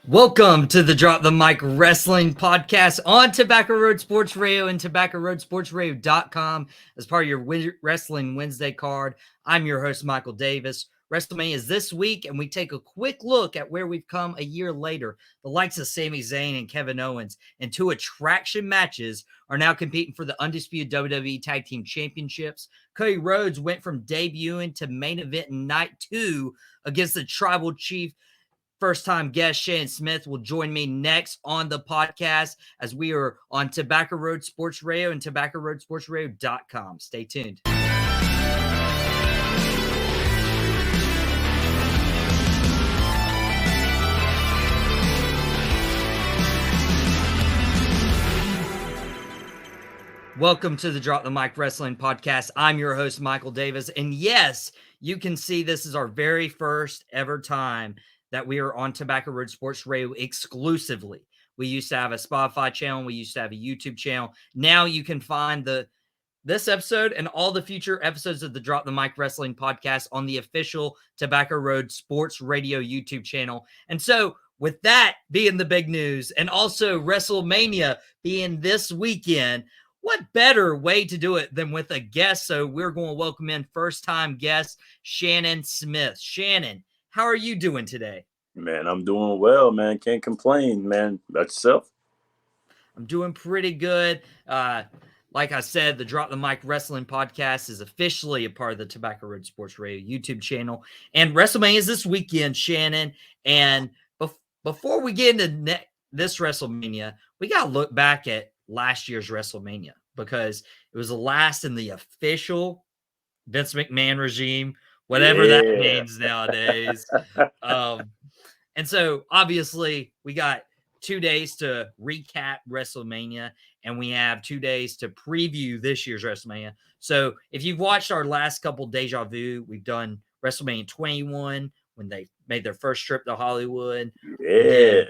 Welcome to the Drop the Mic Wrestling Podcast on Tobacco Road Sports Radio and TobaccoRoadSportsRadio.com as part of your Wrestling Wednesday card. I'm your host, Michael Davis. WrestleMania is this week, and we take a quick look at where we've come a year later. The likes of Sami Zayn and Kevin Owens in two attraction matches are now competing for the undisputed WWE Tag Team Championships. Cody Rhodes went from debuting to main event in night 2 against the Tribal Chief. First-time guest Shannon Smith will join me next on the podcast as we are on Tobacco Road Sports Radio and TobaccoRoadSportsRadio.com. Stay tuned. Welcome to the Drop the Mic Wrestling Podcast. I'm your host, Michael Davis. And yes, you can see this is our very first ever time that we are on Tobacco Road Sports Radio exclusively. We used to have a Spotify channel. We used to have a YouTube channel. Now you can find this episode and all the future episodes of the Drop the Mic Wrestling Podcast on the official Tobacco Road Sports Radio YouTube channel. And so with that being the big news and also WrestleMania being this weekend, what better way to do it than with a guest? So we're going to welcome in first-time guest Shannon Smith. Shannon, how are you doing today? Man, I'm doing well, man. Can't complain, man. About yourself? I'm doing pretty good. Like I said, the Drop the Mic Wrestling Podcast is officially a part of the Tobacco Road Sports Radio YouTube channel. And WrestleMania is this weekend, Shannon. And before we get into this WrestleMania, we got to look back at last year's WrestleMania because it was the last in the official Vince McMahon regime, whatever that means nowadays. And so obviously we got 2 days to recap WrestleMania and we have 2 days to preview this year's WrestleMania. So if you've watched our last couple Deja Vu, we've done WrestleMania 21 when they made their first trip to Hollywood. Yeah.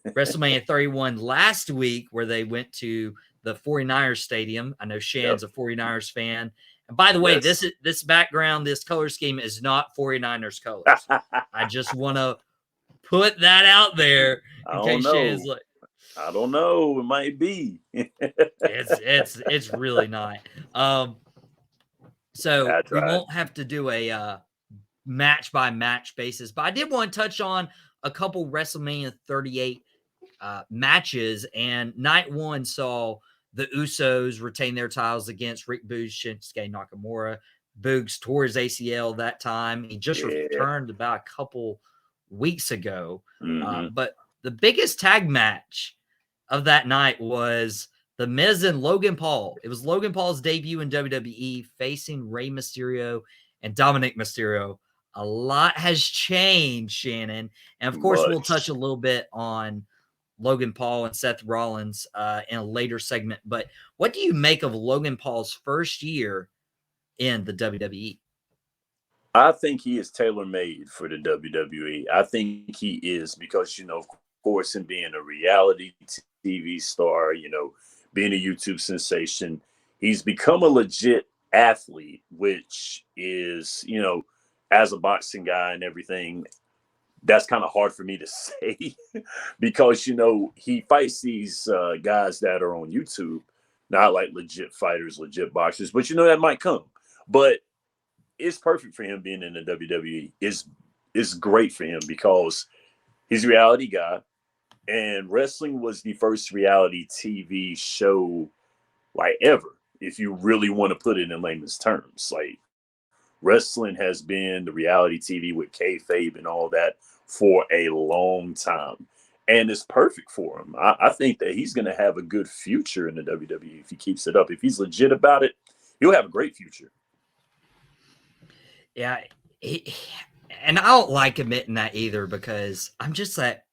WrestleMania 31 last week where they went to the 49ers stadium. I know Shannon's a 49ers fan. And by the way, this background, this color scheme is not 49ers colors. I just want to put that out there in case Shannon's like, I don't know. It might be. it's really not. So we won't have to do a match by match basis, but I did want to touch on a couple WrestleMania 38 matches, and night 1 saw the Usos retain their titles against Rick Boogs, Shinsuke Nakamura. Boogs tore his ACL that time. He just returned about a couple weeks ago. But the biggest tag match of that night was The Miz and Logan Paul. It was Logan Paul's debut in WWE facing Rey Mysterio and Dominic Mysterio. A lot has changed, Shannon. And, of course, we'll touch a little bit on Logan Paul and Seth Rollins in a later segment. But what do you make of Logan Paul's first year in the WWE? I think he is tailor-made for the WWE. I think he is because, of course, him being a reality TV star, being a YouTube sensation, he's become a legit athlete, which is, as a boxing guy and everything, that's kind of hard for me to say because, he fights these guys that are on YouTube, not like legit fighters, legit boxers, but that might come. But it's perfect for him being in the WWE. It's great for him because he's a reality guy, and wrestling was the first reality TV show like ever, if you really want to put it in layman's terms. Like, wrestling has been the reality TV with kayfabe and all that for a long time. And it's perfect for him. I think that he's going to have a good future in the WWE if he keeps it up. If he's legit about it, he'll have a great future. Yeah. And I don't like admitting that either because I'm just that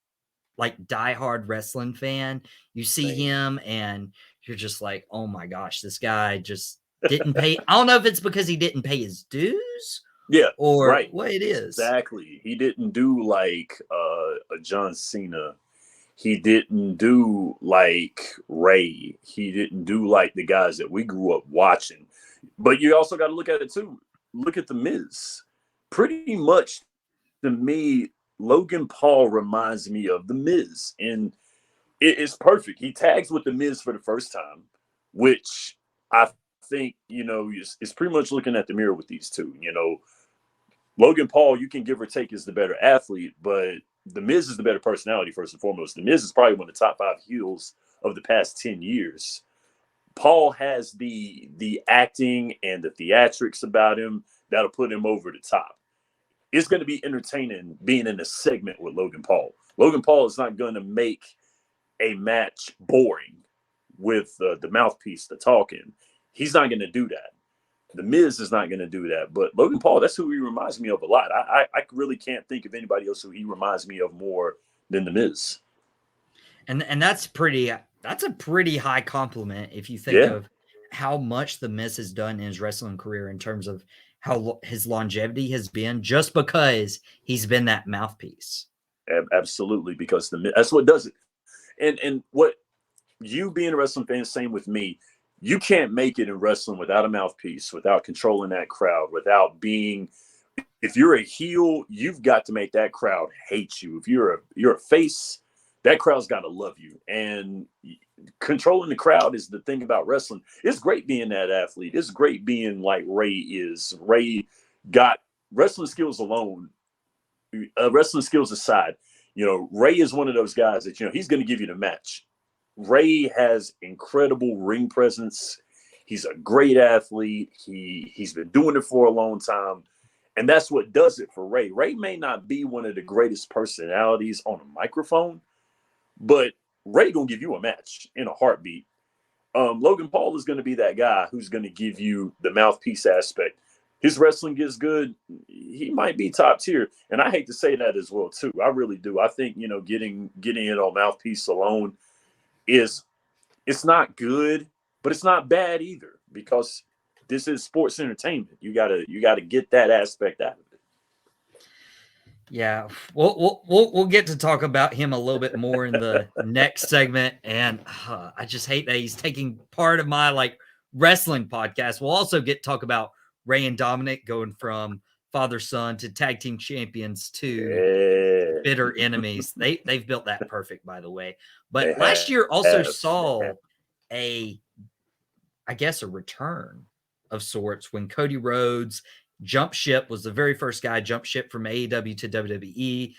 diehard wrestling fan. You see him and you're just like, oh my gosh, this guy just didn't pay. I don't know if it's because he didn't pay his dues. Yeah, or what it is. Exactly. He didn't do like a John Cena. He didn't do like Ray. He didn't do like the guys that we grew up watching. But you also got to look at it too. Look at The Miz. Pretty much, to me, Logan Paul reminds me of The Miz, and it's perfect. He tags with The Miz for the first time, which I think, is pretty much looking at the mirror with these two. Logan Paul, you can give or take, is the better athlete, but The Miz is the better personality, first and foremost. The Miz is probably one of the top 5 heels of the past 10 years. Paul has the acting and the theatrics about him that'll put him over the top. It's going to be entertaining being in a segment with Logan Paul. Logan Paul is not going to make a match boring with the mouthpiece, the talking. He's not going to do that. The Miz is not going to do that. But Logan Paul, that's who he reminds me of a lot. I really can't think of anybody else who he reminds me of more than The Miz. And that's a pretty high compliment if you think of how much The Miz has done in his wrestling career in terms of how his longevity has been, just because he's been that mouthpiece. Absolutely, because that's what does it. And what you being a wrestling fan, same with me, you can't make it in wrestling without a mouthpiece, without controlling that crowd, without being, if you're a heel, you've got to make that crowd hate you. If you're a face, that crowd's got to love you. And controlling the crowd is the thing about wrestling. It's great being that athlete. It's great being like Ray is. Ray got wrestling skills alone, wrestling skills aside. Ray is one of those guys that, he's going to give you the match. Ray has incredible ring presence. He's a great athlete. He's been doing it for a long time. And that's what does it for Ray. Ray may not be one of the greatest personalities on a microphone, but Ray going to give you a match in a heartbeat. Logan Paul is going to be that guy who's going to give you the mouthpiece aspect. His wrestling gets good, he might be top tier. And I hate to say that as well, too. I really do. I think, getting it on mouthpiece alone it's not good, but it's not bad either, because this is sports entertainment. You gotta get that aspect out of it. Yeah, we'll get to talk about him a little bit more in the next segment, and I just hate that he's taking part of my wrestling podcast. We'll also get to talk about Ray and Dominic going from father-son to tag team champions to bitter enemies. They've built that perfect, by the way. But last year also saw a return of sorts when Cody Rhodes jumped ship, was the very first guy jumped ship from AEW to WWE.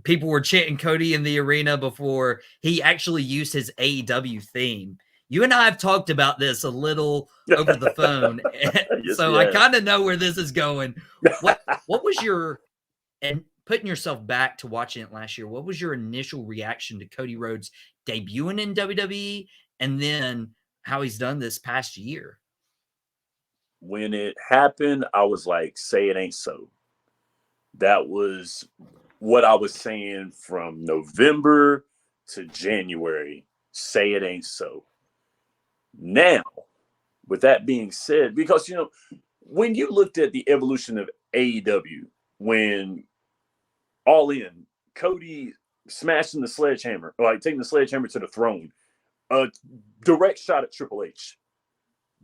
People were chanting Cody in the arena before he actually used his AEW theme. You and I have talked about this a little over the phone, so I kind of know where this is going. What was your, and putting yourself back to watching it last year, what was your initial reaction to Cody Rhodes debuting in WWE, and then how he's done this past year? When it happened, I was like, say it ain't so. That was what I was saying from November to January. Say it ain't so. Now, with that being said, because, when you looked at the evolution of AEW, when All In, Cody smashing the sledgehammer, taking the sledgehammer to the throne, a direct shot at Triple H.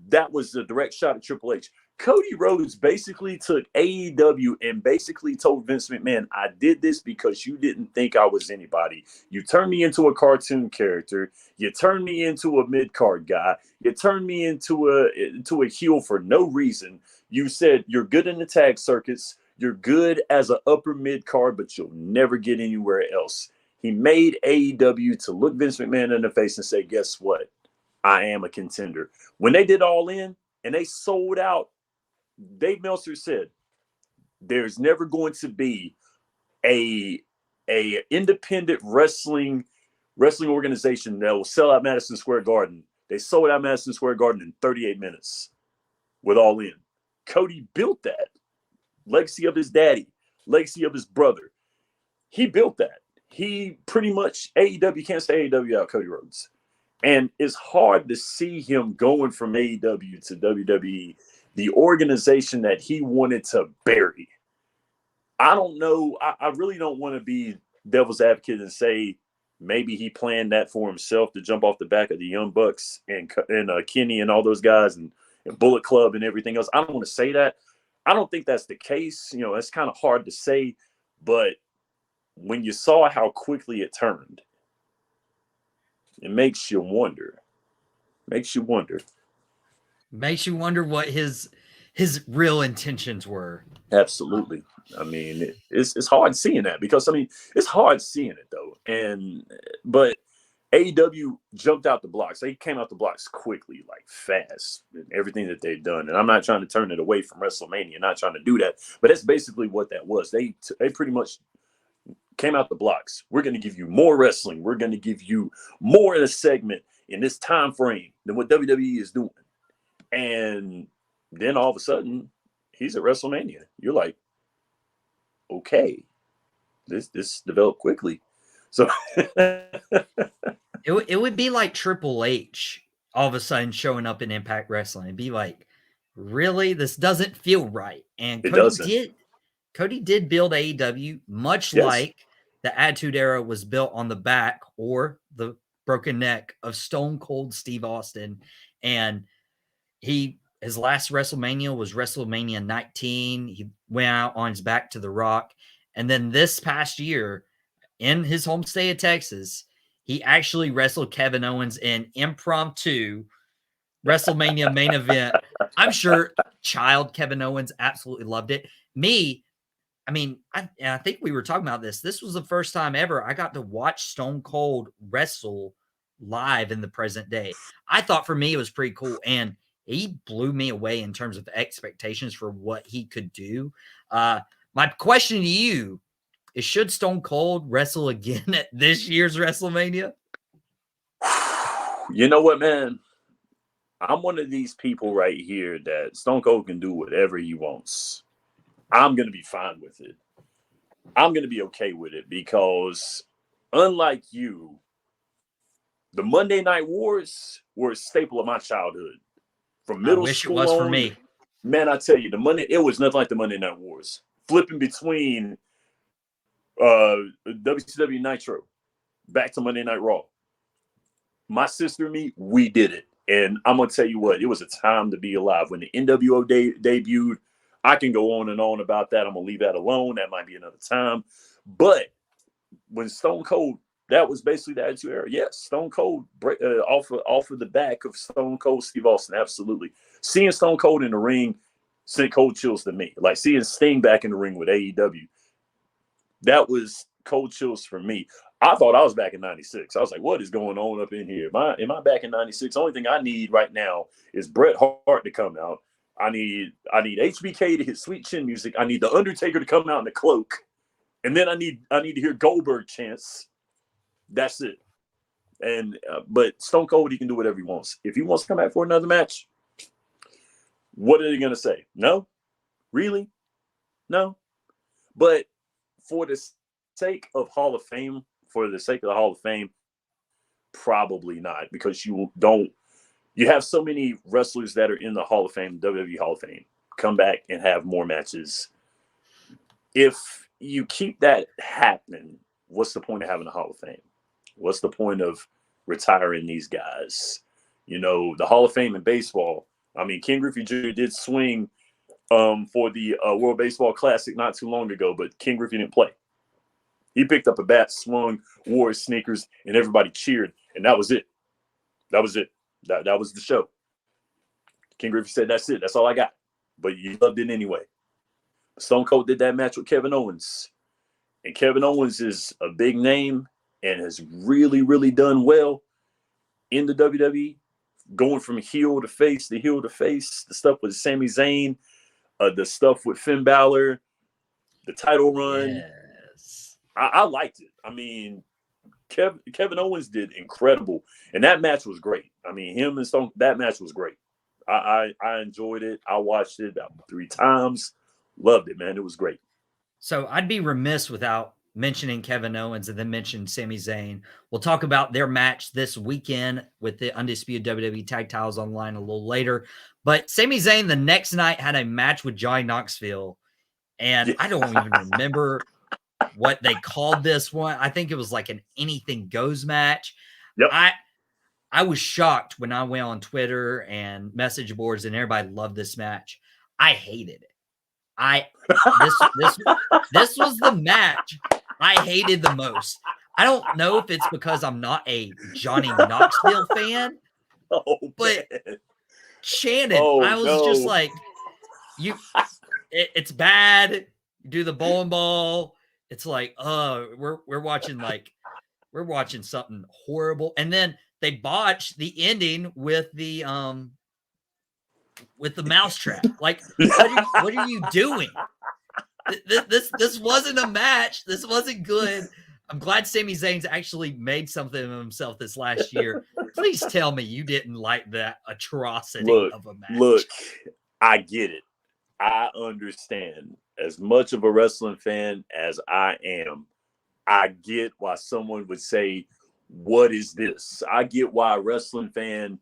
That was the direct shot at Triple H. Cody Rhodes basically took AEW and basically told Vince McMahon, I did this because you didn't think I was anybody. You turned me into a cartoon character. You turned me into a mid-card guy. You turned me into a heel for no reason. You said you're good in the tag circuits. You're good as an upper mid-card, but you'll never get anywhere else. He made AEW to look Vince McMahon in the face and say, guess what? I am a contender. When they did All In and they sold out, Dave Meltzer said, there's never going to be a independent wrestling organization that will sell out Madison Square Garden. They sold out Madison Square Garden in 38 minutes with All In. Cody built that. Legacy of his daddy, legacy of his brother. He built that. He pretty much, AEW can't say AEW out Cody Rhodes. And it's hard to see him going from AEW to WWE, the organization that he wanted to bury. I don't know. I really don't want to be devil's advocate and say maybe he planned that for himself to jump off the back of the Young Bucks and Kenny and all those guys and Bullet Club and everything else. I don't want to say that. I don't think that's the case. It's kind of hard to say, but when you saw how quickly it turned, it makes you wonder. Makes you wonder what his real intentions were. Absolutely. I mean, it's hard seeing that because it's hard seeing it though. But AEW jumped out the blocks. They came out the blocks quickly, like fast, and everything that they've done. And I'm not trying to turn it away from WrestleMania, not trying to do that, but that's basically what that was. They pretty much came out the blocks. We're going to give you more wrestling. We're going to give you more in a segment in this time frame than what WWE is doing. And then all of a sudden, he's at WrestleMania. You're like, okay, this developed quickly. So it would be like Triple H all of a sudden showing up in Impact Wrestling. It'd be like, really, this doesn't feel right. And Cody did build AEW much like the Attitude Era was built on the back or the broken neck of Stone Cold Steve Austin. And his last WrestleMania was WrestleMania 19. He went out on his back to The Rock. And then this past year, in his home state of Texas, he actually wrestled Kevin Owens in impromptu WrestleMania main event. I'm sure child Kevin Owens absolutely loved it. I think we were talking about this. This was the first time ever I got to watch Stone Cold wrestle live in the present day. I thought for me it was pretty cool, and he blew me away in terms of expectations for what he could do. My question to you is, should Stone Cold wrestle again at this year's WrestleMania? You know what, man? I'm one of these people right here that Stone Cold can do whatever he wants. I'm going to be fine with it. I'm going to be okay with it because unlike you, the Monday Night Wars were a staple of my childhood. From middle school it was on, for me. Man, I tell you, it was nothing like the Monday Night Wars. Flipping between WCW Nitro back to Monday Night Raw. My sister and me, we did it. And I'm going to tell you what, it was a time to be alive. When the NWO debuted, I can go on and on about that. I'm going to leave that alone. That might be another time. But when Stone Cold, that was basically the Attitude Era. Yes, Stone Cold off of the back of Stone Cold Steve Austin. Absolutely. Seeing Stone Cold in the ring sent cold chills to me. Like seeing Sting back in the ring with AEW. That was cold chills for me. I thought I was back in 96. I was like, what is going on up in here? Am I back in 96? The only thing I need right now is Bret Hart to come out. I need HBK to hit Sweet Chin music. I need The Undertaker to come out in the cloak. And then I need to hear Goldberg chants. That's it. And but Stone Cold, he can do whatever he wants. If he wants to come back for another match, what are they going to say? No? Really? No? But for the sake of Hall of Fame, probably not, because you have so many wrestlers that are in the Hall of Fame, WWE Hall of Fame, come back and have more matches. If you keep that happening, what's the point of having a Hall of Fame? What's the point of retiring these guys? You know, the Hall of Fame in baseball, I mean, Ken Griffey Jr. did swing for the World Baseball Classic not too long ago, but Ken Griffey didn't play. He picked up a bat, swung, wore his sneakers, and everybody cheered, and that was it. That was it. That was the show. Ken Griffey said, that's it. That's all I got. But you loved it anyway. Stone Cold did that match with Kevin Owens. And Kevin Owens is a big name and has really, really done well in the WWE, going from heel to face, the stuff with Sami Zayn, the stuff with Finn Balor, the title run. Yes. I liked it. I mean, Kevin Owens did incredible. And that match was great. I mean, him and Stone, that match was great. I enjoyed it. I watched it about 3 times. Loved it, man. It was great. So I'd be remiss without mentioning Kevin Owens and then mention Sami Zayn. We'll talk about their match this weekend with the Undisputed WWE Tag Titles online a little later. But Sami Zayn the next night had a match with Johnny Knoxville. And I don't even remember what they called this one. I think it was like an anything goes match. Yep. I was shocked when I went on Twitter and message boards and everybody loved this match. I hated it. This was the match I hated the most. I don't know if it's because I'm not a Johnny Knoxville fan, Oh, but man. Shannon, I Oh, was just no. like, it's bad. You do the bowling ball. It's like, we're watching something horrible. And then they botched the ending with the mousetrap. Like, what are you doing? This wasn't a match. This wasn't good. I'm glad Sami Zayn's actually made something of himself this last year. Please tell me you didn't like that atrocity of a match. Look, I get it. I understand. As much of a wrestling fan as I am, I get why someone would say, what is this? I get why a wrestling fan,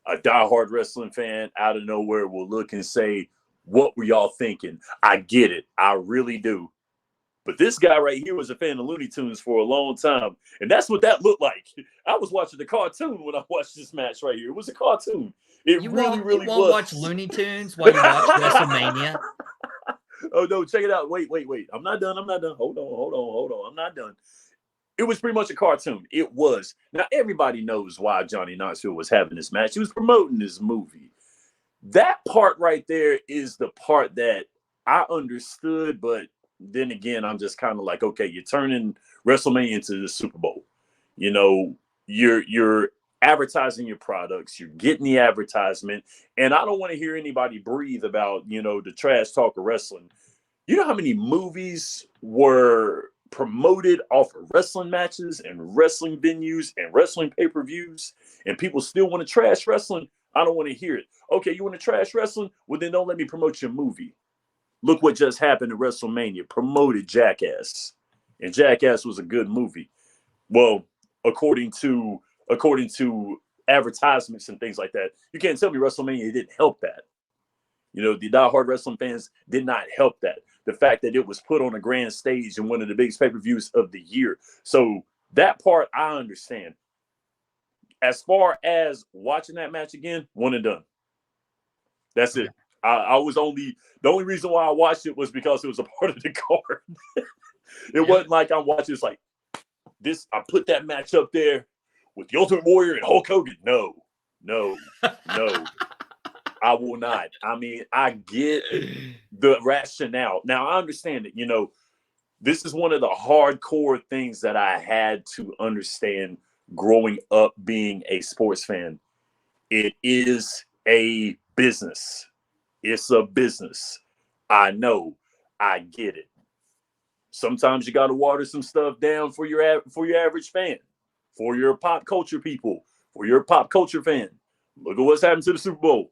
a diehard wrestling fan out of nowhere will look and say, what were y'all thinking? I get it. I really do. But this guy right here was a fan of Looney Tunes for a long time. And that's what that looked like. I was watching the cartoon when I watched this match right here. It was a cartoon. You won't was. Watch Looney Tunes while you watch WrestleMania. Oh, no, check it out. Wait. I'm not done. Hold on. I'm not done. It was pretty much a cartoon. It was. Now, everybody knows why Johnny Knoxville was having this match. He was promoting this movie. That part right there is the part that I understood, but then again, I'm just kind of like, okay, you're turning WrestleMania into the Super Bowl. You know, you're advertising your products, you're getting the advertisement, and I don't want to hear anybody breathe about, the trash talk of wrestling. You know how many movies were promoted off of wrestling matches and wrestling venues and wrestling pay-per-views, and people still want to trash wrestling? I don't want to hear it. Okay, you want to trash wrestling? Well, then don't let me promote your movie. Look what just happened at WrestleMania. Promoted Jackass. And Jackass was a good movie. Well, according to advertisements and things like that, you can't tell me WrestleMania didn't help that. The diehard wrestling fans did not help that. The fact that it was put on a grand stage in one of the biggest pay-per-views of the year. So that part I understand. As far as watching that match again, one and done. That's it. I was the only reason why I watched it was because it was a part of the card. It wasn't like I'm watching this like this. I put that match up there with the Ultimate Warrior and Hulk Hogan. No. I will not. I mean, I get the rationale. Now, I understand that, this is one of the hardcore things that I had to understand growing up being a sports fan. It is a business. It's a business. I know. I get it. Sometimes you got to water some stuff down for your average fan, for your pop culture people, for your pop culture fan. Look at what's happened to the Super Bowl.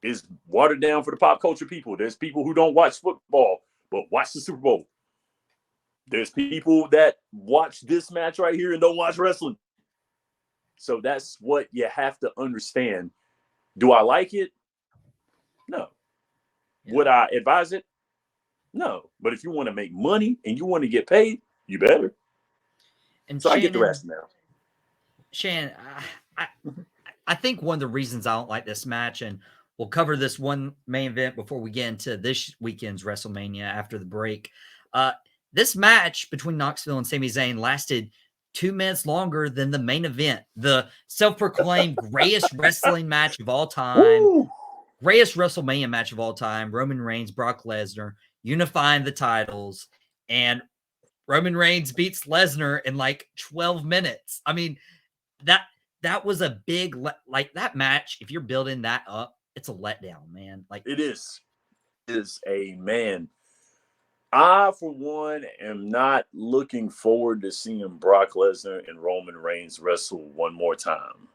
It's watered down for the pop culture people. There's people who don't watch football but watch the Super Bowl. There's people that watch this match right here and don't watch wrestling. So that's what you have to understand. Do I like it? No. Would I advise it? No. But if you want to make money and you want to get paid, you better. And so Shannon, I get the rationale. Shannon, I think one of the reasons I don't like this match, and we'll cover this one main event before we get into this weekend's WrestleMania after the break. This match between Knoxville and Sami Zayn lasted 2 minutes longer than the main event, the self-proclaimed greatest wrestling match of all time, Woo! greatest WrestleMania match of all time, Roman Reigns, Brock Lesnar, unifying the titles, and Roman Reigns beats Lesnar in like 12 minutes. I mean, that was a big, that match, if you're building that up, it's a letdown, man. Like, it is. It is a man. I, for one, am not looking forward to seeing Brock Lesnar and Roman Reigns wrestle one more time.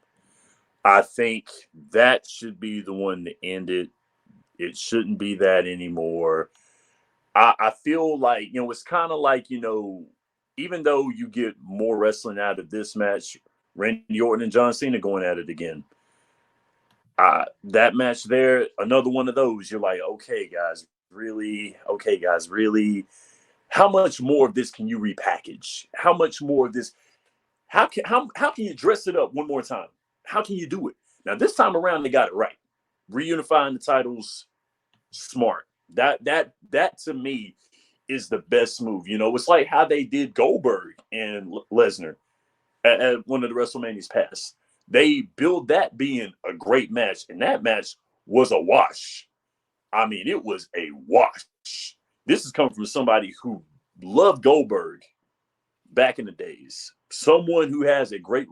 I think that should be the one to end it. It shouldn't be that anymore. I feel like, it's kind of like, even though you get more wrestling out of this match, Randy Orton and John Cena going at it again. That match there, another one of those, you're like, okay, guys, really? How much more of this can you repackage? How much more of this? How can you dress it up one more time? How can you do it? Now, this time around, they got it right. Reunifying the titles, smart. That to me is the best move. You know, it's like how they did Goldberg and Lesnar at one of the WrestleManias past. They build that being a great match, and that match was a wash. I mean, it was a wash. This is coming from somebody who loved Goldberg back in the days. Someone who has a great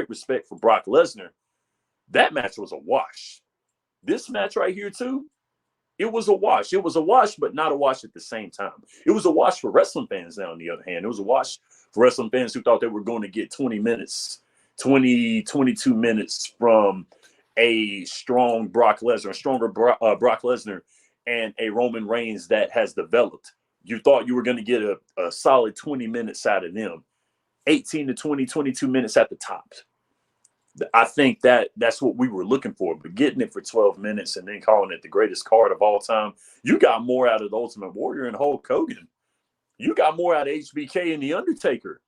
respect for Brock Lesnar. That match was a wash. This match right here, too, it was a wash. It was a wash, but not a wash at the same time. It was a wash for wrestling fans, now, on the other hand. It was a wash for wrestling fans who thought they were going to get 22 minutes from a strong Brock Lesnar, a stronger Brock Lesnar, and a Roman Reigns that has developed. You thought you were going to get a solid 20 minutes out of them. 18 to 20, 22 minutes at the top. I think that's what we were looking for, but getting it for 12 minutes and then calling it the greatest card of all time, you got more out of the Ultimate Warrior and Hulk Hogan. You got more out of HBK and The Undertaker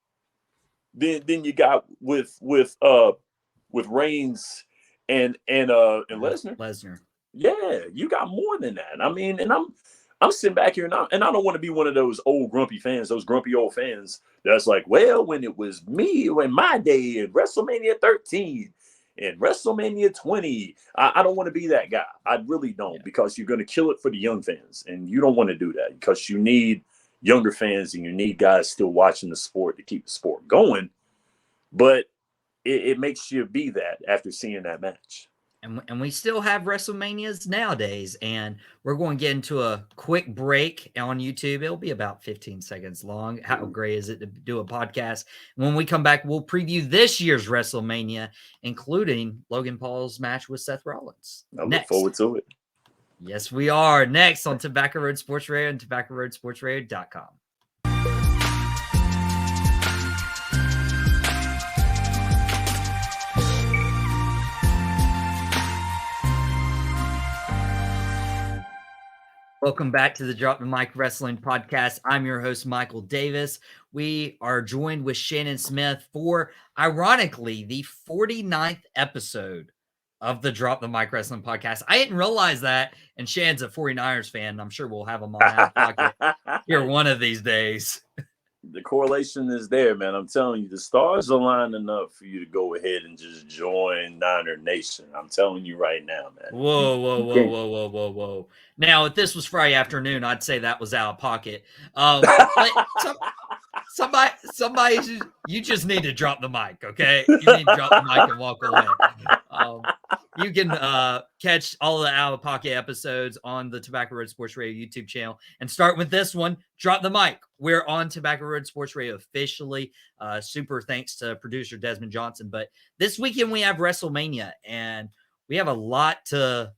than you got with Reigns and Lesnar. Lesnar. Yeah, you got more than that. I mean, and I'm sitting back here and I don't want to be one of those old grumpy fans, those grumpy old fans that's like, well, when it was me in my day in WrestleMania 13 and WrestleMania 20, I don't want to be that guy. I really don't, because you're going to kill it for the young fans, and you don't want to do that because you need younger fans and you need guys still watching the sport to keep the sport going. But it makes you be that after seeing that match. And we still have WrestleManias nowadays, and we're going to get into a quick break on YouTube. It'll be about 15 seconds long. How great is it to do a podcast? When we come back, we'll preview this year's WrestleMania, including Logan Paul's match with Seth Rollins. I look forward to it. Yes, we are. Next on Tobacco Road Sports Radio and TobaccoRoadSportsRadio.com. Welcome back to the Drop the Mic Wrestling Podcast. I'm your host, Michael Davis. We are joined with Shannon Smith for, ironically, the 49th episode of the Drop the Mic Wrestling Podcast. I didn't realize that, and Shannon's a 49ers fan. I'm sure we'll have him on Out of Pocket here one of these days. The correlation is there, man. I'm telling you, the stars are lining up for you to go ahead and just join Niner Nation. I'm telling you right now, man. Whoa. Now, if this was Friday afternoon, I'd say that was out of pocket. But somebody, you just need to drop the mic, okay? You need to drop the mic and walk away. You can catch all the Out of Pocket episodes on the Tobacco Road Sports Radio YouTube channel. And start with this one, Drop the Mic. We're on Tobacco Road Sports Radio officially. Super thanks to producer Desmond Johnson. But this weekend we have WrestleMania, and we have a lot to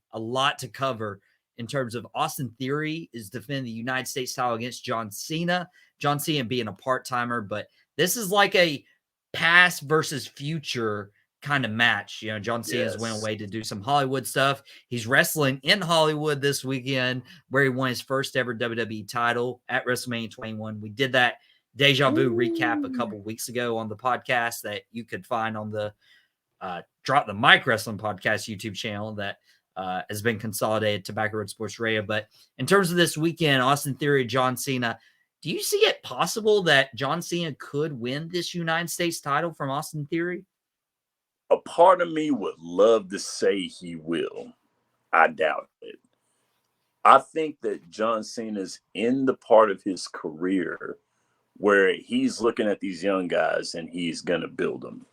cover in terms of Austin Theory is defending the United States title against John Cena. John Cena being a part-timer, but this is like a past versus future kind of match. You know, John Cena's went away to do some Hollywood stuff. He's wrestling in Hollywood this weekend, where he won his first ever WWE title at WrestleMania 21. We did that Deja Vu recap a couple weeks ago on the podcast that you could find on the Drop the Mic Wrestling Podcast YouTube channel that has been consolidated Tobacco Road Sports Radio. But in terms of this weekend, Austin Theory, John Cena, do you see it possible that John Cena could win this United States title from Austin Theory? A part of me would love to say he will. I doubt it. I think that John Cena's in the part of his career where he's looking at these young guys and he's going to build them.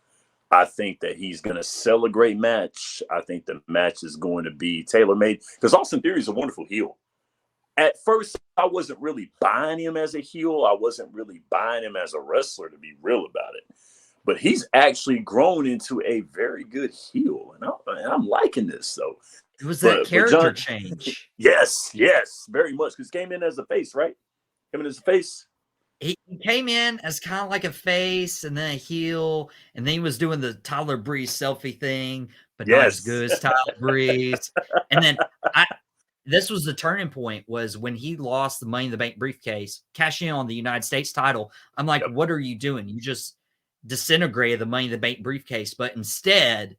I think that he's going to sell a great match. I think the match is going to be tailor-made because Austin Theory is a wonderful heel. At first, I wasn't really buying him as a heel. I wasn't really buying him as a wrestler, to be real about it. But he's actually grown into a very good heel, and I'm liking this. So it was that character change. Yes, very much. Because came in as a face, right? Came in as a face. He came in as kind of like a face and then a heel, and then he was doing the Tyler Breeze selfie thing, but not as good as Tyler Breeze. And then this was the turning point, was when he lost the Money in the Bank briefcase, cashing in on the United States title. I'm like, what are you doing? You just disintegrated the Money in the Bank briefcase, but instead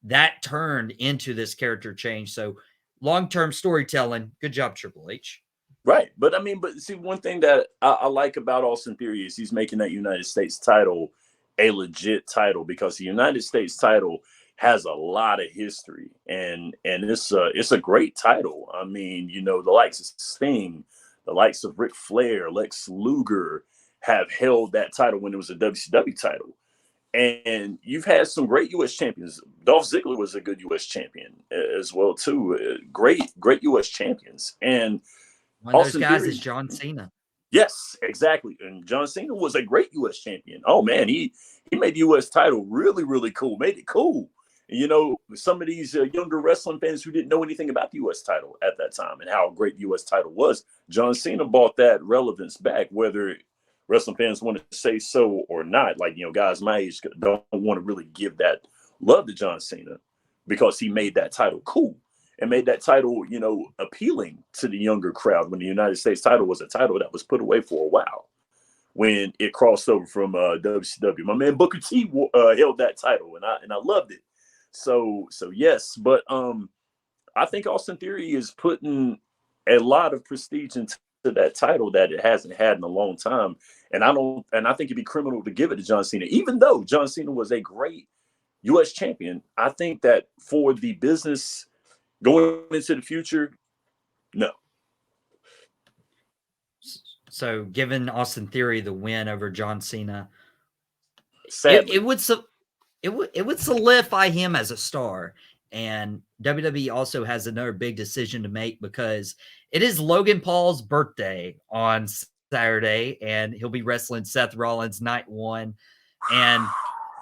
that turned into this character change. So long-term storytelling. Good job, Triple H. Right. But I mean, but see, one thing that I like about Austin Theory is he's making that United States title a legit title, because the United States title has a lot of history, and it's a great title. I mean, you know, the likes of Sting, the likes of Ric Flair, Lex Luger have held that title when it was a WCW title. And you've had some great U.S. champions. Dolph Ziggler was a good U.S. champion as well too. Great U.S. champions. And One of those Austin guys is Theory, John Cena. yes, exactly. And John Cena was a great U.S. champion. Oh man, he made the U.S. title really cool. Made it cool. You know, some of these younger wrestling fans who didn't know anything about the U.S. title at that time and how great the U.S. title was, John Cena brought that relevance back, whether wrestling fans want to say so or not. Like, you know, guys my age don't want to really give that love to John Cena because he made that title cool and made that title, you know, appealing to the younger crowd when the United States title was a title that was put away for a while when it crossed over from WCW. My man Booker T held that title, and I loved it. So yes, but I think Austin Theory is putting a lot of prestige into that title that it hasn't had in a long time. And I think it'd be criminal to give it to John Cena, even though John Cena was a great U.S. champion. I think that for the business going into the future, no. So, given Austin Theory the win over John Cena, Sadly, it would solidify him as a star. And WWE also has another big decision to make because it is Logan Paul's birthday on Saturday, and he'll be wrestling Seth Rollins night one. And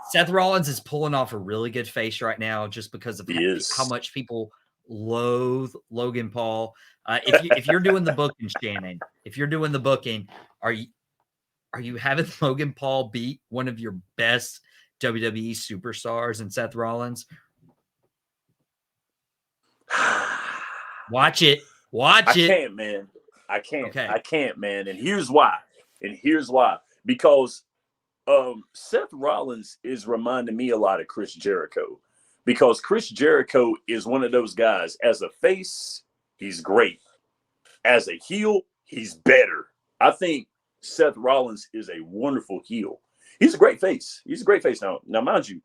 Seth Rollins is pulling off a really good face right now just because of he is. how much people loathe Logan Paul. If you're doing the booking, Shannon, if you're doing the booking, are you having Logan Paul beat one of your best WWE superstars and Seth Rollins? Watch it. I can't, man. I can't. Okay. I can't, man. And here's why. Because Seth Rollins is reminding me a lot of Chris Jericho, because Chris Jericho is one of those guys. As a face, he's great. As a heel, he's better. I think Seth Rollins is a wonderful heel. He's a great face. Now, mind you,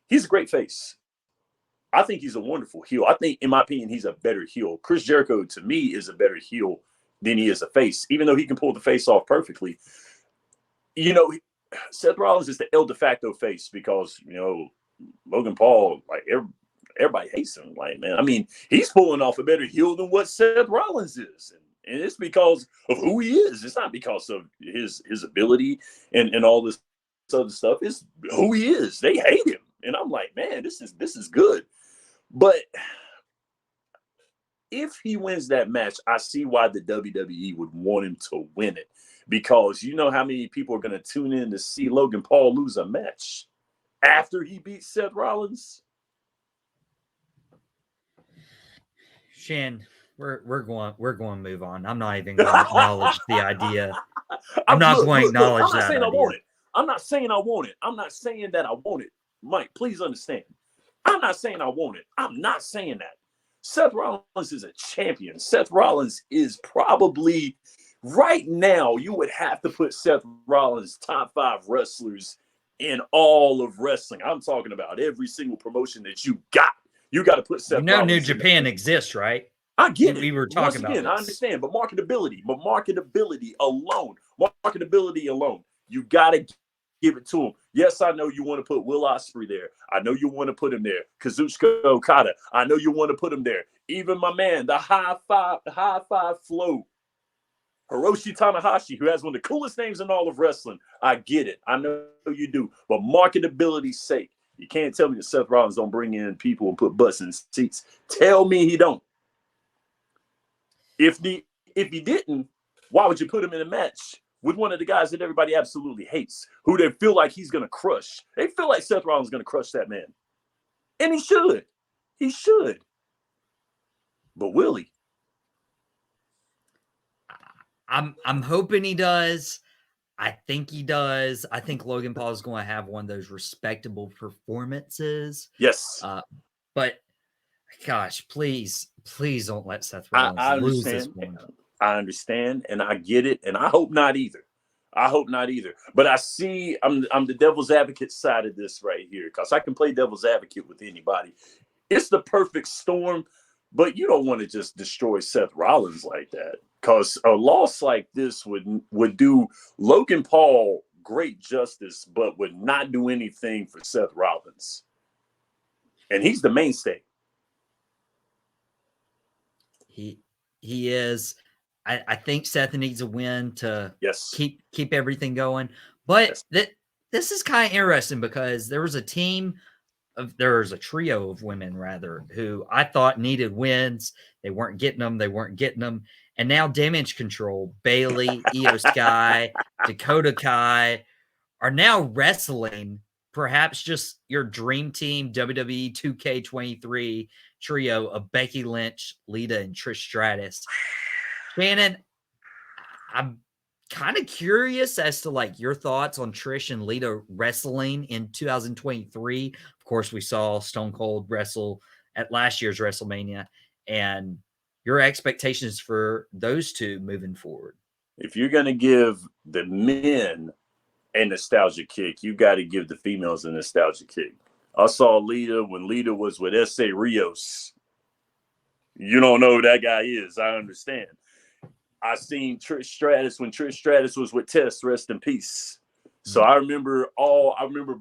he's a great face. I think he's a wonderful heel. I think, in my opinion, he's a better heel. Chris Jericho, to me, is a better heel than he is a face, even though he can pull the face off perfectly. You know, Seth Rollins is the El de facto face because, you know, Logan Paul, like, everybody hates him. Like, man, I mean, he's pulling off a better heel than what Seth Rollins is. And it's because of who he is. It's not because of his ability and all this other stuff. It's who he is. They hate him. And I'm like, man, this is good. But if he wins that match, I see why the WWE would want him to win it. Because you know how many people are going to tune in to see Logan Paul lose a match after he beats Seth Rollins? Shan, we're going to move on. I'm not even going to acknowledge the idea. I'm not going to acknowledge that idea. I'm not saying I want it. I'm not saying that I want it. Mike, please understand. I'm not saying I want it. I'm not saying that. Seth Rollins is a champion. Seth Rollins is probably, right now, you would have to put Seth Rollins top 5 wrestlers in all of wrestling. I'm talking about every single promotion that you got. You got to put Seth Rollins. New Japan exists, right? I get it. We were talking about this. I understand, but marketability alone, you got to give it to him. Yes, I know you want to put Will Ospreay there. I know you want to put him there. Kazuchika Okada. I know you want to put him there. Even my man, the high five flow, Hiroshi Tanahashi, who has one of the coolest names in all of wrestling. I get it. I know you do. But marketability's sake, you can't tell me that Seth Rollins don't bring in people and put butts in seats. Tell me he don't. If he didn't, why would you put him in a match with one of the guys that everybody absolutely hates, who they feel like he's going to crush? They feel like Seth Rollins is going to crush that man. And he should. He should. But will he? I'm hoping he does. I think he does. I think Logan Paul is going to have one of those respectable performances. Yes. But gosh, please don't let Seth Rollins lose this one. I understand and I get it, and I hope not either. I hope not either. But I see I'm the devil's advocate side of this right here, because I can play devil's advocate with anybody. It's the perfect storm, but you don't want to just destroy Seth Rollins like that, because a loss like this would do Logan Paul great justice, but would not do anything for Seth Rollins. And he's the mainstay. He is. I think Seth needs a win to keep everything going. But this is kind of interesting, because there was a trio of women rather who I thought needed wins. They weren't getting them. And now Damage Control, Bayley, Io Sky, Dakota Kai are now wrestling perhaps just your dream team WWE 2K23 trio of Becky Lynch, Lita, and Trish Stratus. Shannon, I'm kind of curious as to like your thoughts on Trish and Lita wrestling in 2023. Of course, we saw Stone Cold wrestle at last year's WrestleMania, and your expectations for those two moving forward. If you're going to give the men a nostalgia kick, you got to give the females a nostalgia kick. I saw Lita when Lita was with S.A. Rios. You don't know who that guy is. I understand. I seen Trish Stratus when Trish Stratus was with Tess, rest in peace. So I remember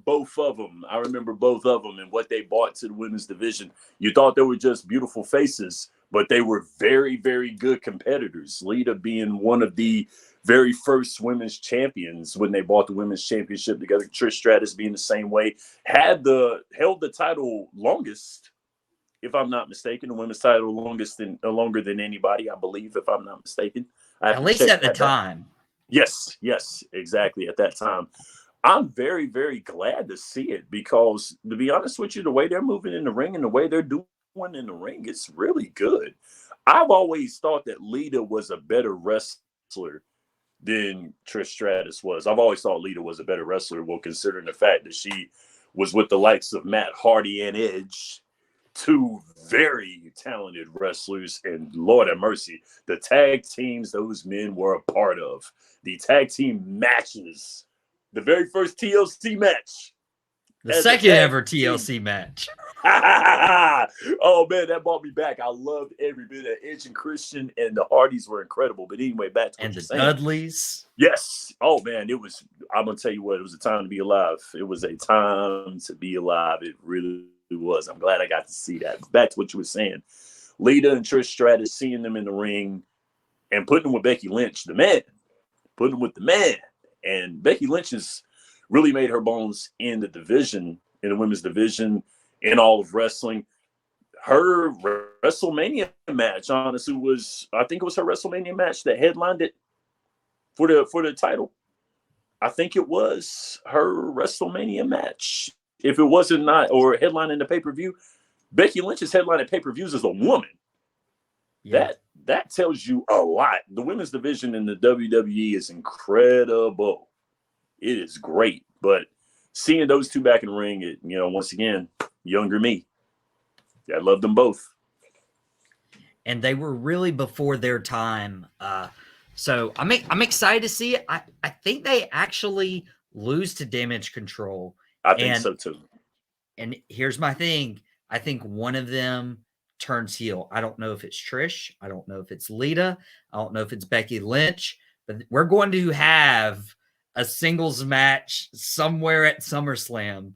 both of them. And what they brought to the women's division. You thought they were just beautiful faces, but they were very, very good competitors. Lita being one of the very first women's champions when they brought the women's championship together. Trish Stratus being the same way, held the title longest, if I'm not mistaken, the women's title longer than anybody, I believe, if I'm not mistaken. At least at the time. Yes, exactly. At that time. I'm very, very glad to see it, because, to be honest with you, the way they're moving in the ring and the way they're doing in the ring, it's really good. I've always thought that Lita was a better wrestler than Trish Stratus was. I've always thought Lita was a better wrestler, well, considering the fact that she was with the likes of Matt Hardy and Edge, two very talented wrestlers, and Lord have mercy, the tag teams those men were a part of, the tag team matches, the very first TLC match, the second ever TLC match. Oh man, that brought me back. I loved every bit of Edge and Christian, and the Hardys were incredible. But anyway, back to what you're saying. Dudleys. Yes. Oh man, I'm gonna tell you what, it was a time to be alive. It was a time to be alive. It really was. I'm glad I got to see that. Back to what you were saying. Lita and Trish Stratus, seeing them in the ring and putting them with Becky Lynch, the man. Putting them with the man. And Becky Lynch has really made her bones in the division, in the women's division, in all of wrestling. Her WrestleMania match, honestly, I think it was her WrestleMania match that headlined it for the title. I think it was her WrestleMania match. If it wasn't not, or headlining the pay-per-view, Becky Lynch's headlining pay-per-views as a woman. Yeah. That tells you a lot. The women's division in the WWE is incredible. It is great. But seeing those two back in the ring, once again, younger me. I love them both. And they were really before their time. So I'm excited to see it. I think they actually lose to Damage Control. I think so too. And here's my thing. I think one of them turns heel. I don't know if it's Trish. I don't know if it's Lita. I don't know if it's Becky Lynch. But we're going to have a singles match somewhere at SummerSlam.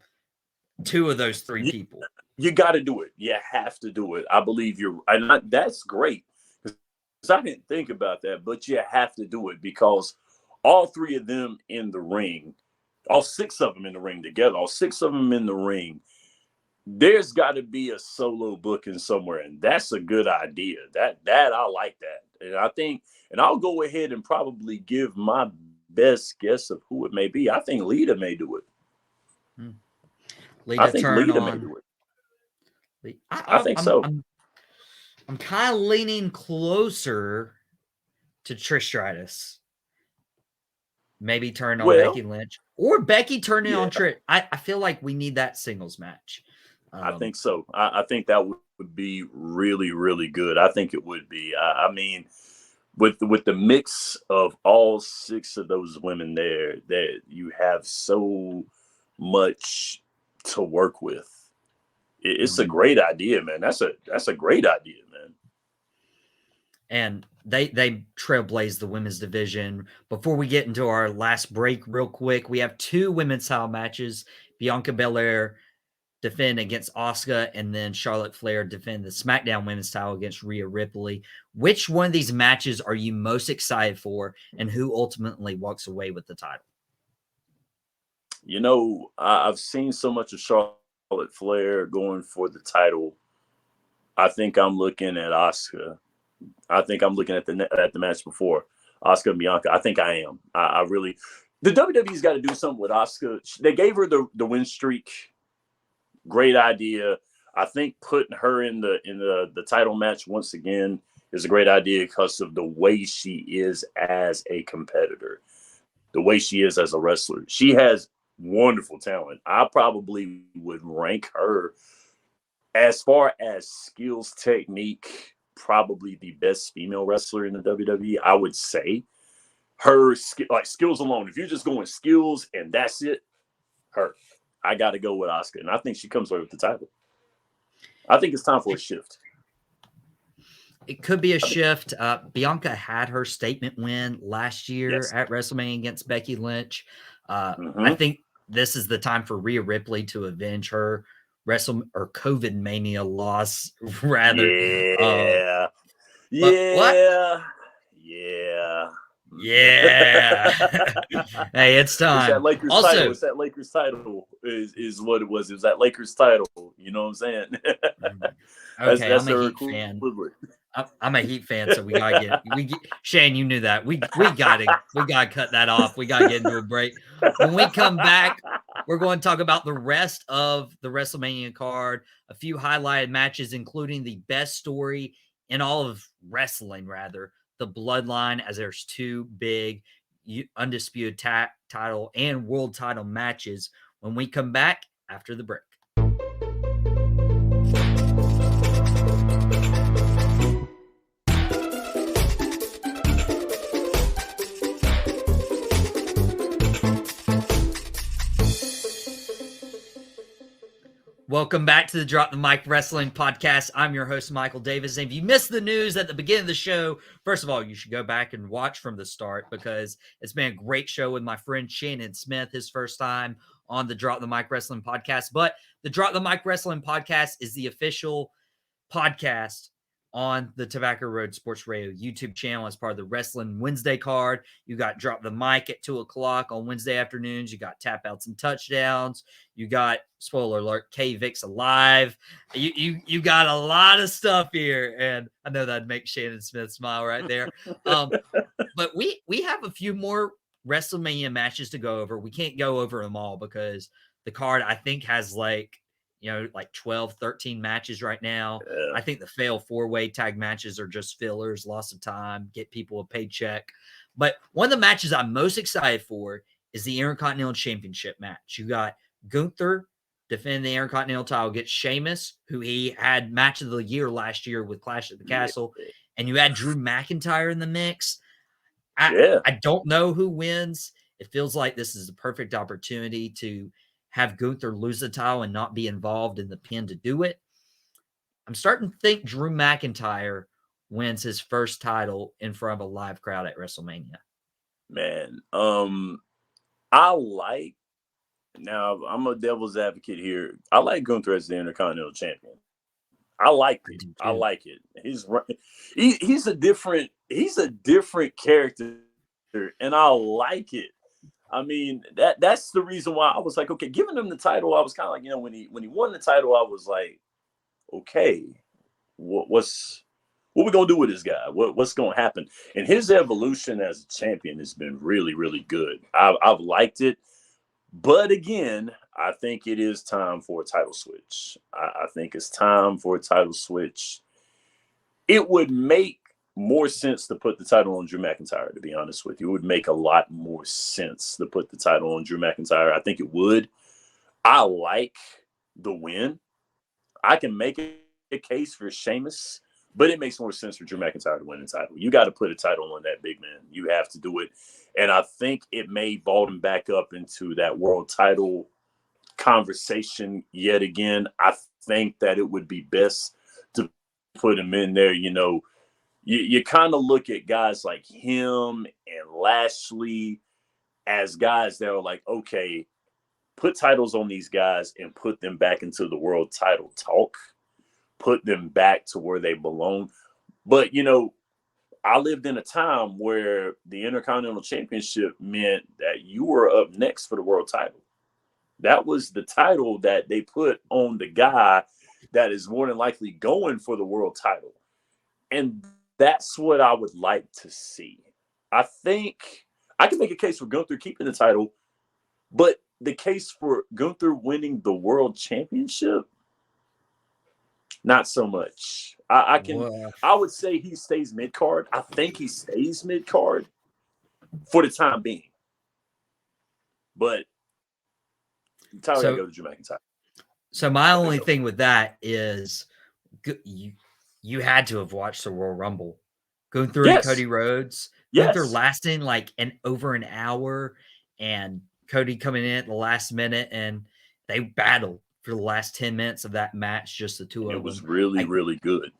Two of those three people. You got to do it. You have to do it. I believe that's great. Because I didn't think about that, but you have to do it, because all three of them in the ring, all six of them in the ring together, there's got to be a solo booking somewhere, and that's a good idea. That I like that. And I think, and I'll go ahead and probably give my best guess of who it may be. I think Lita may do it. Lita may do it. I think so. I'm kind of leaning closer to Trish Stratus. Maybe turn on Becky Lynch, or Becky turning on Trish. I feel like we need that singles match. I think so. I think that would be really, really good. I think it would be. I mean, with the mix of all 6 of those women there, that you have so much to work with. It's a great idea, man. That's a great idea, man. And they trailblazed the women's division. Before we get into our last break, real quick, we have 2 women's title matches. Bianca Belair defend against Asuka, and then Charlotte Flair defend the SmackDown women's title against Rhea Ripley. Which one of these matches are you most excited for, and who ultimately walks away with the title? You know, I've seen so much of Charlotte Flair going for the title. I think I'm looking at Asuka. I think I'm looking at the match before Asuka and Bianca. I think I am. I really. The WWE's got to do something with Asuka. They gave her the win streak. Great idea. I think putting her in the title match once again is a great idea because of the way she is as a competitor, the way she is as a wrestler. She has wonderful talent. I probably would rank her, as far as skills, technique, probably the best female wrestler in the WWE. I would say her skills alone. If you're just going skills and that's it, her. I got to go with Asuka, and I think she comes away with the title. I think it's time for a shift. It could be a shift. Bianca had her statement win last year at WrestleMania against Becky Lynch. I think this is the time for Rhea Ripley to avenge her COVID Mania loss, rather. Yeah. Hey, it's time. It's that Lakers title. It's that Lakers title is what it was. It was that Lakers title. You know what I'm saying? Okay, that's I'm a Heat fan. I'm a Heat fan, so we gotta get Shane, you knew that. We gotta cut that off. We gotta get into a break. When we come back, we're going to talk about the rest of the WrestleMania card, a few highlighted matches, including the best story in all of wrestling, rather, the Bloodline, as there's 2 big undisputed title and world title matches when we come back after the break. Welcome back to the Drop the Mic Wrestling Podcast. I'm your host, Michael Davis. And if you missed the news at the beginning of the show, first of all, you should go back and watch from the start because it's been a great show with my friend Shannon Smith, his first time on the Drop the Mic Wrestling Podcast. But the Drop the Mic Wrestling Podcast is the official podcast on the Tobacco Road Sports Radio YouTube channel as part of the Wrestling Wednesday card. You got Drop the Mic at 2:00 on Wednesday afternoons. You got Tap Outs and Touchdowns. You got, spoiler alert, K-Vix Alive. You got a lot of stuff here, and I know that'd make Shannon Smith smile right there. But we have a few more WrestleMania matches to go over. We can't go over them all because the card, I think, has like 12, 13 matches right now. Yeah. I think the fail 4-way tag matches are just fillers, loss of time, get people a paycheck. But one of the matches I'm most excited for is the Intercontinental Championship match. You got Gunther defending the Intercontinental title against Sheamus, who he had match of the year last year with Clash at the Castle. And you had Drew McIntyre in the mix. I don't know who wins. It feels like this is a perfect opportunity to have Gunther lose the title and not be involved in the pin to do it. I'm starting to think Drew McIntyre wins his first title in front of a live crowd at WrestleMania. Man, now I'm a devil's advocate here. I like Gunther as the Intercontinental Champion. I like it. I like it. He's a different character, and I like it. I mean, that's the reason why I was like, okay, giving him the title, I was kind of like, when he won the title, I was like, okay, what we gonna do with this guy? What's gonna happen? And his evolution as a champion has been really, really good. I've liked it, but again, I think it is time for a title switch. I think it's time for a title switch. It would make more sense to put the title on Drew McIntyre, to be honest with you. It would make a lot more sense to put the title on Drew McIntyre. I think it would. I like the win. I can make a case for Sheamus But it makes more sense for Drew McIntyre to win the title. You got to put a title on that big man. You have to do it. And I think it may vault him back up into that world title conversation yet again. I think that it would be best to put him in there. You know, you kind of look at guys like him and Lashley as guys that are like, okay, put titles on these guys and put them back into the world title talk, put them back to where they belong. But, you know, I lived in a time where the Intercontinental Championship meant that you were up next for the world title. That was the title that they put on the guy that is more than likely going for the world title. And that's what I would like to see. I think I can make a case for Gunther keeping the title, but the case for Gunther winning the world championship, not so much. I would say he stays mid card. I think he stays mid card for the time being. But Tyler got to go to Drew McIntyre. So my only thing with that is you had to have watched the Royal Rumble. Gunther and Cody Rhodes. Gunther lasting like over an hour, and Cody coming in at the last minute, and they battled for the last 10 minutes of that match, just the two of them. It was really, really good.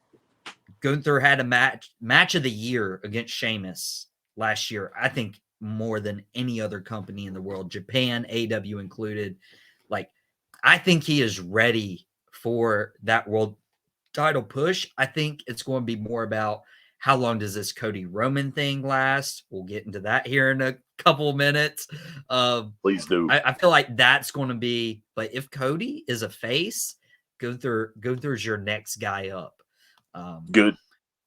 Gunther had a match of the year against Sheamus last year. I think more than any other company in the world, Japan, AW included. Like, I think he is ready for that world title push. I think it's going to be more about how long does this Cody Roman thing last? We'll get into that here in a couple of minutes. Please do. I feel like that's going to be, but if Cody is a face, Gunther's your next guy up. Good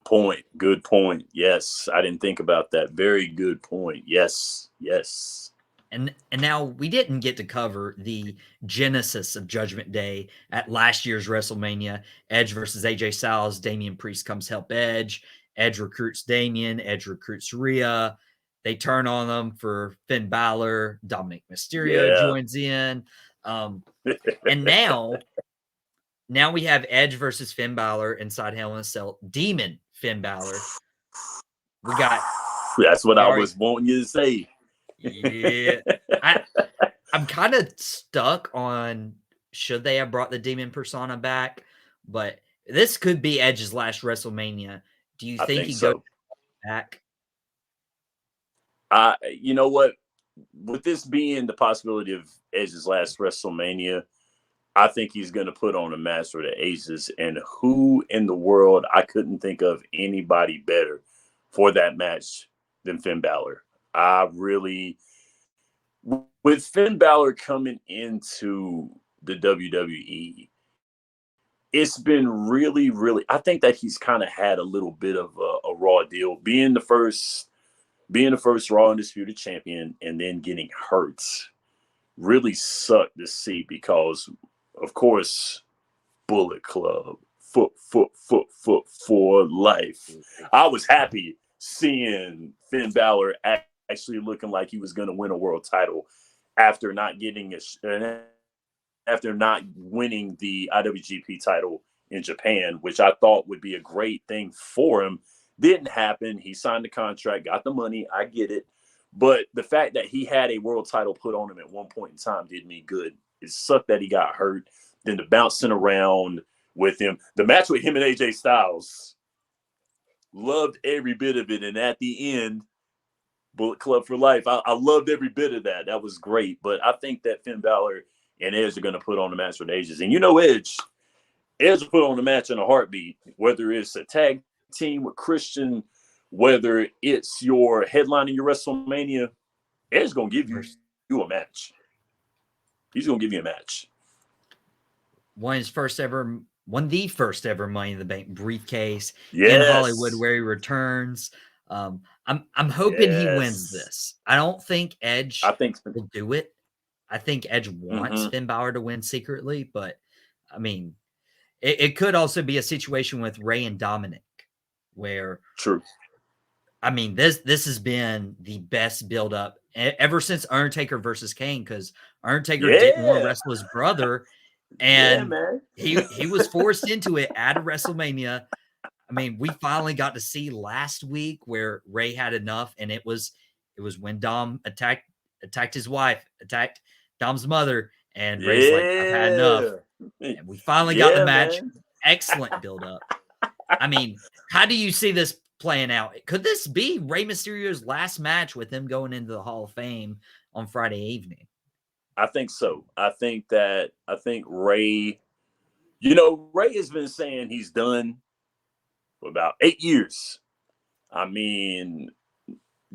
point. Good point. Yes. I didn't think about that. Very good point. Yes. Yes. And now we didn't get to cover the genesis of Judgment Day at last year's WrestleMania. Edge versus AJ Styles. Damian Priest comes help Edge. Edge recruits Damian. Edge recruits Rhea. They turn on them for Finn Balor. Dominic Mysterio joins in. And now we have Edge versus Finn Balor inside Hell in a Cell. Demon Finn Balor. We got. That's what I was wanting you to say. Yeah. I'm kind of stuck on should they have brought the Demon persona back, but this could be Edge's last WrestleMania. Do you think he goes back? You know what? With this being the possibility of Edge's last WrestleMania, I think he's going to put on a match for the ages. And who in the world, I couldn't think of anybody better for that match than Finn Balor. With Finn Balor coming into the WWE, it's been really, really, I think that he's kind of had a little bit of a raw deal, being the first Raw Undisputed Champion and then getting hurt really sucked to see because, of course, Bullet Club, foot for life. I was happy seeing Finn Balor actually looking like he was going to win a world title after not winning the IWGP title in Japan, which I thought would be a great thing for him. Didn't happen. He signed the contract, got the money. I get it. But the fact that he had a world title put on him at one point in time did me good. It sucked that he got hurt. Then the bouncing around with him. The match with him and AJ Styles, loved every bit of it. And at the end, Bullet Club for life. I loved every bit of that. That was great. But I think that Finn Balor and Edge are going to put on the match for the ages. And you know Edge will put on the match in a heartbeat, whether it's a tag team with Christian, whether it's your headlining your WrestleMania. Edge's going to give you a match. He's going to give you a match. Won the first ever Money in the Bank briefcase in Hollywood, where he returns. I'm hoping he wins this. I don't think Edge will do it. I think Edge wants Finn Balor to win secretly, but I mean, it could also be a situation with Rey and Dominic where I mean, this has been the best build up ever since Undertaker versus Kane, because Undertaker didn't want to wrestle his brother, and he was forced into it at a WrestleMania. I mean, we finally got to see last week where Ray had enough, and it was when Dom attacked his wife, attacked Dom's mother, and Ray's like, I've had enough. Yeah. And we finally got the Yeah, match. man. Excellent build up. I mean, how do you see this playing out? Could this be Rey Mysterio's last match with him going into the Hall of Fame on Friday evening? I think so. I think Ray, Ray has been saying he's done for about 8 years. I mean,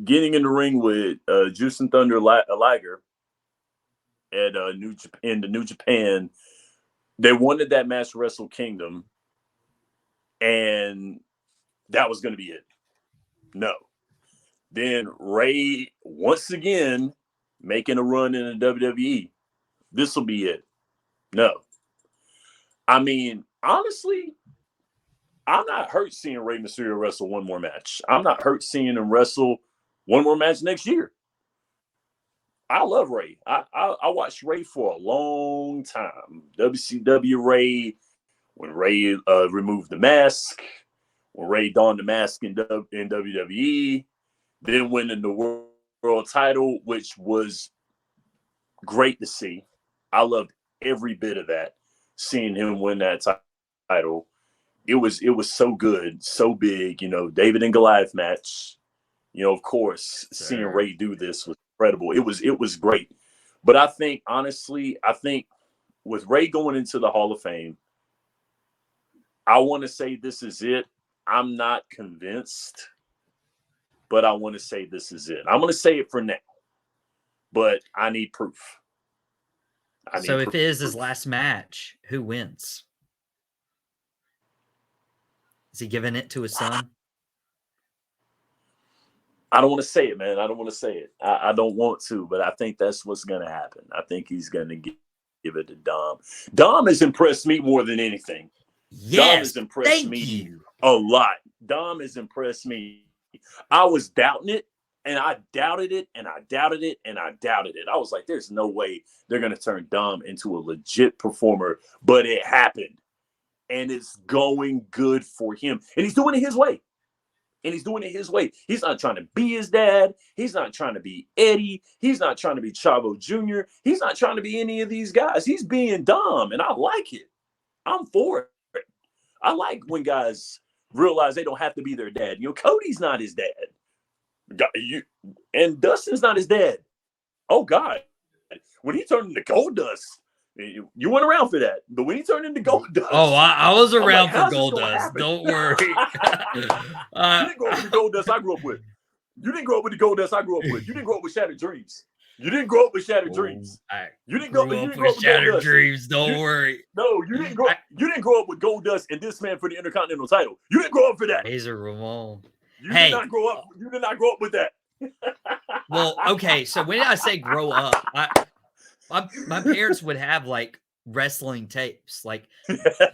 getting in the ring with Juice and Thunder Liger at in the New Japan, they wanted that match to Wrestle Kingdom, and that was going to be it. No. Then Ray, once again, making a run in the WWE. This will be it. No. I mean, honestly, I'm not hurt seeing Rey Mysterio wrestle one more match. I'm not hurt seeing him wrestle one more match next year. I love Ray. I watched Ray for a long time. WCW Ray, when Ray removed the mask, when Ray donned the mask in WWE, then winning the world title, which was great to see. I loved every bit of that, seeing him win that title. It was so good, so big. David and Goliath match. Of course, seeing Ray do this was incredible. It was great. But I think, honestly, with Ray going into the Hall of Fame, I want to say this is it. I'm not convinced, but I want to say this is it. I'm going to say it for now, but I need proof. So if it is his last match, who wins? Is he giving it to his son? I don't want to say it, man. I don't want to say it. I don't want to, but I think that's what's going to happen. I think he's going to give it to Dom. Dom has impressed me more than anything. Yes, Dom has impressed me a lot. Dom has impressed me. I was doubting it, and I doubted it, and I doubted it, and I doubted it. I was like, there's no way they're going to turn Dom into a legit performer, but it happened, and it's going good for him, and he's doing it his way. He's not trying to be his dad. He's not trying to be Eddie. He's not trying to be Chavo Jr. He's not trying to be any of these guys. He's being Dom, and I like it. I'm for it. I like when guys realize they don't have to be their dad. Cody's not his dad. And Dustin's not his dad. Oh, God. When he turned into Goldust, you weren't around for that. But when he turned into Goldust. Oh, I was around for Goldust. Don't worry. You didn't grow up with the Goldust I grew up with. You didn't grow up with the Goldust I grew up with. You didn't grow up with Shattered Dreams. You didn't grow up with Shattered Dreams. You didn't grow up with Shattered Dreams. Don't worry. No, you didn't grow up with Goldust and this man for the Intercontinental title. You didn't grow up for that. Razor Ramon. You did not grow up. You did not grow up with that. Well, okay. So when I say grow up, my parents would have like wrestling tapes. Like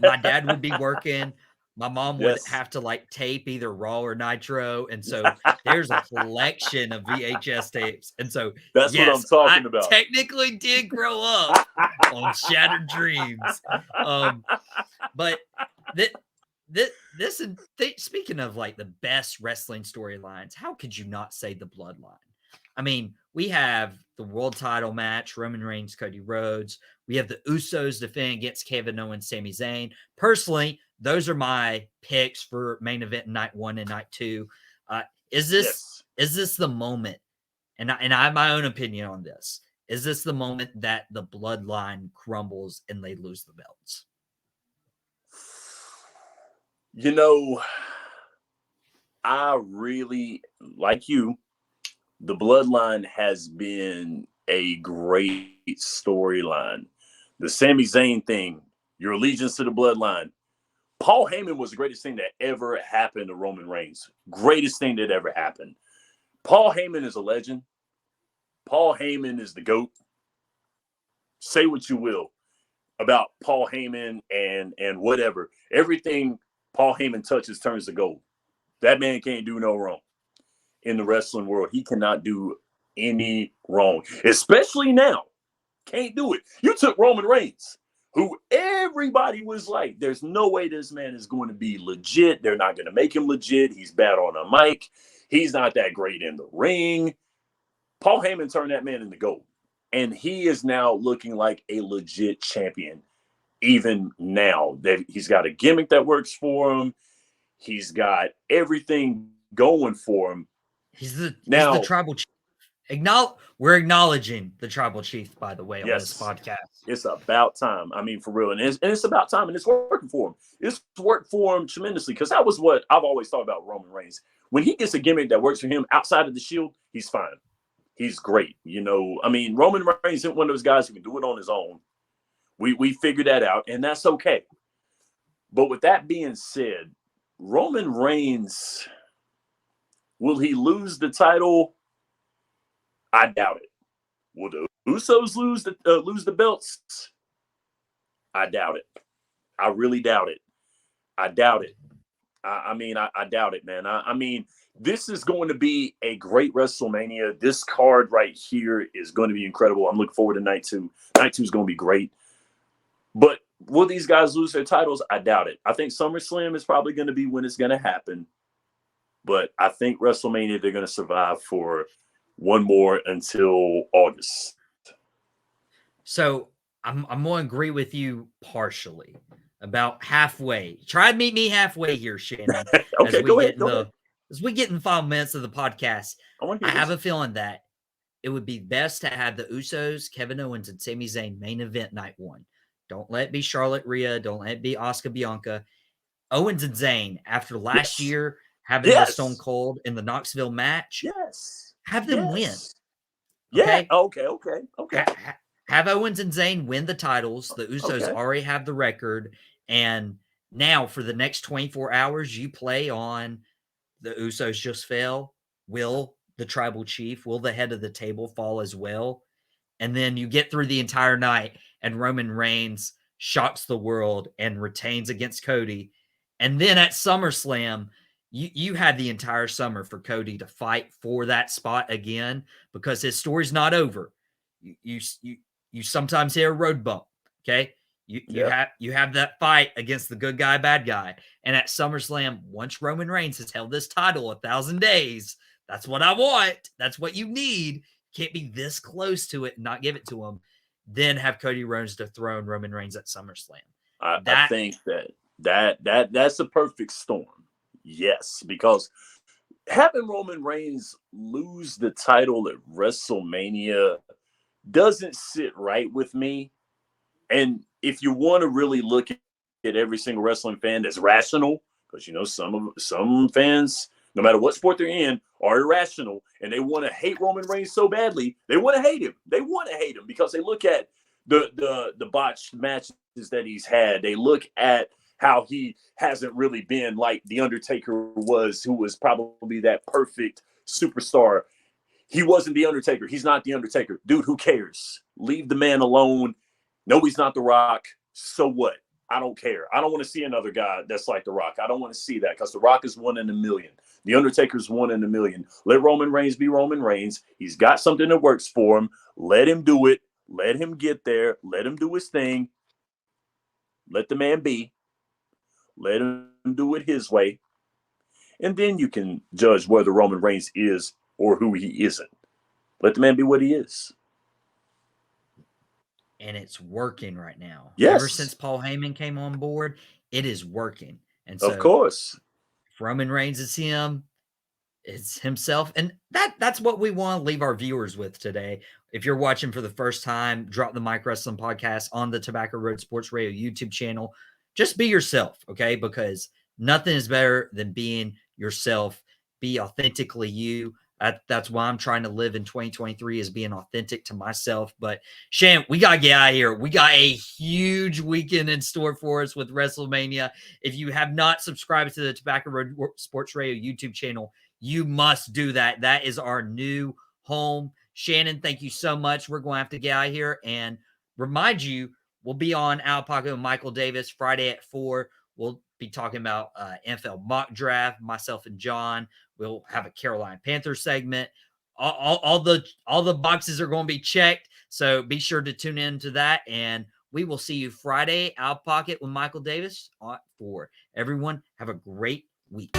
my dad would be working. My mom would have to like tape either Raw or Nitro. And so there's a collection of VHS tapes. And so that's what I'm talking about. Technically did grow up on Shattered Dreams. But speaking of like the best wrestling storylines, how could you not say the Bloodline? I mean, we have the world title match, Roman Reigns, Cody Rhodes. We have the Usos defending against Kevin Owens, Sami Zayn. Personally, those are my picks for main event night 1 and night 2. Is this the moment? And I have my own opinion on this. Is this the moment that the Bloodline crumbles and they lose the belts? I really, like you, the Bloodline has been a great storyline. The Sami Zayn thing, your allegiance to the Bloodline. Paul Heyman was the greatest thing that ever happened to Roman Reigns. Greatest thing that ever happened. Paul Heyman is a legend. Paul Heyman is the GOAT. Say what you will about Paul Heyman and whatever. Everything Paul Heyman touches turns to gold. That man can't do no wrong in the wrestling world. He cannot do any wrong, especially now. Can't do it. You took Roman Reigns, who everybody was like, there's no way this man is going to be legit. They're not going to make him legit. He's bad on a mic. He's not that great in the ring. Paul Heyman turned that man into gold. And he is now looking like a legit champion. Even now that he's got a gimmick that works for him. He's got everything going for him. He's the tribal chief. We're acknowledging the tribal chief, by the way, on this podcast. It's about time. I mean, for real. And it's about time. And it's working for him. It's worked for him tremendously, because that was what I've always thought about Roman Reigns. When he gets a gimmick that works for him outside of the Shield, he's fine. He's great. You know, I mean, Roman Reigns isn't one of those guys who can do it on his own. We figured that out, and that's okay. But with that being said, Roman Reigns, will he lose the title? I doubt it. Will the Usos lose the belts? I doubt it. I really doubt it. I doubt it. I doubt it, man. I mean, this is going to be a great WrestleMania. This card right here is going to be incredible. I'm looking forward to night 2. Night 2 is going to be great. But will these guys lose their titles? I doubt it. I think SummerSlam is probably going to be when it's going to happen. But I think WrestleMania, they're going to survive for one more until August. So I'm going to agree with you partially, about halfway. Try to meet me halfway here, Shannon. Okay, go ahead. As we get in 5 minutes of the podcast, I have a feeling that it would be best to have the Usos, Kevin Owens, and Sami Zayn main event night 1. Don't let it be Charlotte Rhea. Don't let it be Asuka Bianca. Owens and Zayn, after last year having the Stone Cold in the Knoxville match, have them win. Okay? Okay. Have Owens and Zayn win the titles. The Usos already have the record. And now for the next 24 hours, you play on the Usos just fell. Will the tribal chief, will the head of the table fall as well? And then you get through the entire night and Roman Reigns shocks the world and retains against Cody. And then at SummerSlam, you had the entire summer for Cody to fight for that spot again, because his story's not over. You sometimes hear a road bump, okay? You have that fight against the good guy, bad guy. And at SummerSlam, once Roman Reigns has held this title 1,000 days, that's what I want. That's what you need. Can't be this close to it and not give it to him. Then have Cody Rhodes dethrone Roman Reigns at SummerSlam. I think that's a perfect storm. Yes, because having Roman Reigns lose the title at WrestleMania doesn't sit right with me. And if you want to really look at every single wrestling fan that's rational, because you know some fans, no matter what sport they're in, are irrational, and they want to hate Roman Reigns so badly, they want to hate him. They want to hate him because they look at the botched matches that he's had. They look at how he hasn't really been like The Undertaker was, who was probably that perfect superstar. He wasn't The Undertaker. He's not The Undertaker. Dude, who cares? Leave the man alone. No, he's not The Rock. So what? I don't care. I don't want to see another guy that's like The Rock. I don't want to see that, because The Rock is 1 in a million. The Undertaker's 1 in a million. Let Roman Reigns be Roman Reigns. He's got something that works for him. Let him do it. Let him get there. Let him do his thing. Let the man be. Let him do it his way. And then you can judge whether Roman Reigns is or who he isn't. Let the man be what he is. And it's working right now. Yes. Ever since Paul Heyman came on board, it is working. And so, of course, if Roman Reigns is him, it's himself. And that's what we want to leave our viewers with today. If you're watching for the first time, Drop the Mic Wrestling Podcast on the Tobacco Road Sports Radio YouTube channel. Just be yourself, okay? Because nothing is better than being yourself. Be authentically you. That's why I'm trying to live in 2023, is being authentic to myself. But Shan, we got to get out of here. We got a huge weekend in store for us with WrestleMania. If you have not subscribed to the Tobacco Road Sports Radio YouTube channel, you must do that. That is our new home. Shannon, thank you so much. We're going to have to get out of here and remind you, we'll be on Out of Pocket with Michael Davis Friday at 4. We'll be talking about NFL mock draft, myself and John. We'll have a Carolina Panthers segment. All the boxes are going to be checked, so be sure to tune in to that. And We will see you Friday, Out Pocket with Michael Davis. For everyone, have a great week.